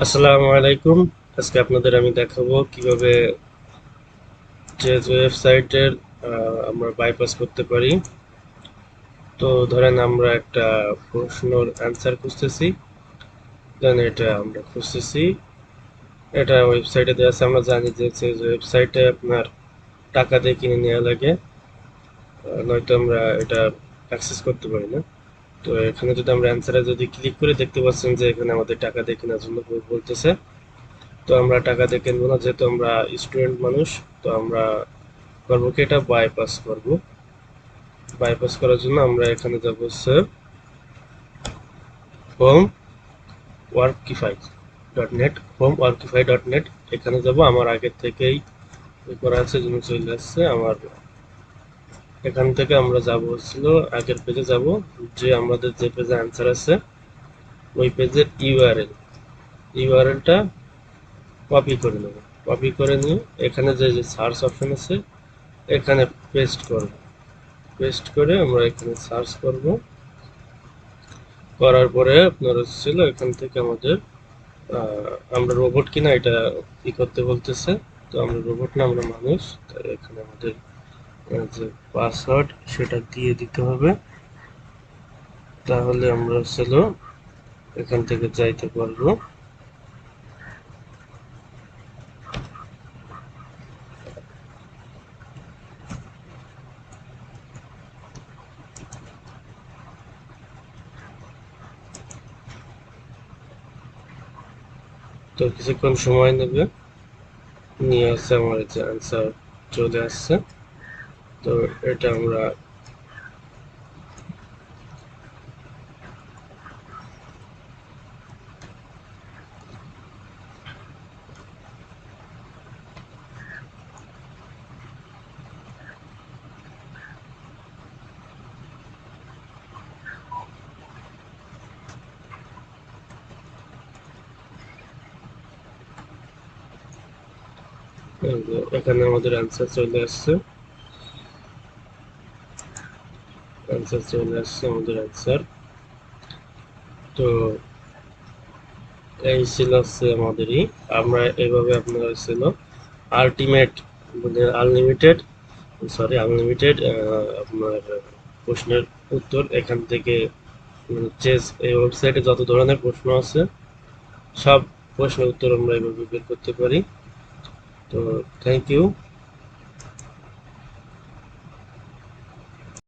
আসসালামু আলাইকুম। আজকে আপনাদের আমি দেখাবো কিভাবে যে ওয়েবসাইটের আমরা বাইপাস করতে পারি। তো ধরেন আমরা একটা প্রশ্নের অ্যান্সার খুঁজতেছি, দেন এটা আমরা খুঁজতেছি, এটা ওয়েবসাইটে দেওয়া আছে। আমরা জানি যে ওয়েবসাইটে আপনার টাকা দিয়ে কিনে নেওয়া লাগে, নয়তো আমরা এটা অ্যাক্সেস করতে পারি না। তো এখানে যদি আমরা অ্যান্সারে যদি ক্লিক করে দেখতে পাচ্ছেন যে এখানে আমাদের টাকা দিয়ে কেনার জন্য বলতেছে। তো আমরা টাকা দিয়ে কিনবো না, যেহেতু আমরা স্টুডেন্ট মানুষ। তো আমরা করবো কি, এটা বাইপাস করব। বাইপাস করার জন্য আমরা এখানে যাব হচ্ছে হোম ওয়ার্কিফাই ডট নেট, হোম ওয়ার্কিফাই.নেট। এখানে যাব, আমার আগের থেকেই করা আছে, জন্য চলে আসছে আমার। এখান থেকে আমরা যাব হচ্ছিল আগের পেজে যাব, যে আমাদের যে পেজে অ্যান্সার আছে ওই পেজের ইউআরএলটা কপি করে নেব। কপি করে নিয়ে এখানে যে যে সার্চ অপশন আছে এখানে পেস্ট করব। পেস্ট করে আমরা এখানে সার্চ করব। করার পরে আপনার হচ্ছিল এখান থেকে আমাদের আমরা রোবট কিনা এটা ই করতে বলতেছে। তো আমরা রোবট না, আমরা মানুষ। তাই এখানে আমাদের যে পাসওয়ার্ড সেটা দিয়ে দিতে হবে, তাহলে আমরা হচ্ছিল এখান থেকে যাইতে পারবো। তো কিছুক্ষণ সময় নেবে, নিয়ে আসছে আমার যে অ্যান্সার চলে আসছে। তো এটা আমরা এখানে আমাদের অ্যান্সার চলে আসছে। আমাদের অ্যান্সার। তো এই ছিল হচ্ছে আমাদেরই। আমরা এইভাবে আপনার ছিল আলটিমেট, মানে আনলিমিটেড আপনার প্রশ্নের উত্তর এখান থেকে, চেস এই ওয়েবসাইটে যত ধরনের প্রশ্ন আছে সব প্রশ্নের উত্তর আমরা এইভাবে বের করতে পারি। তো থ্যাংক ইউ।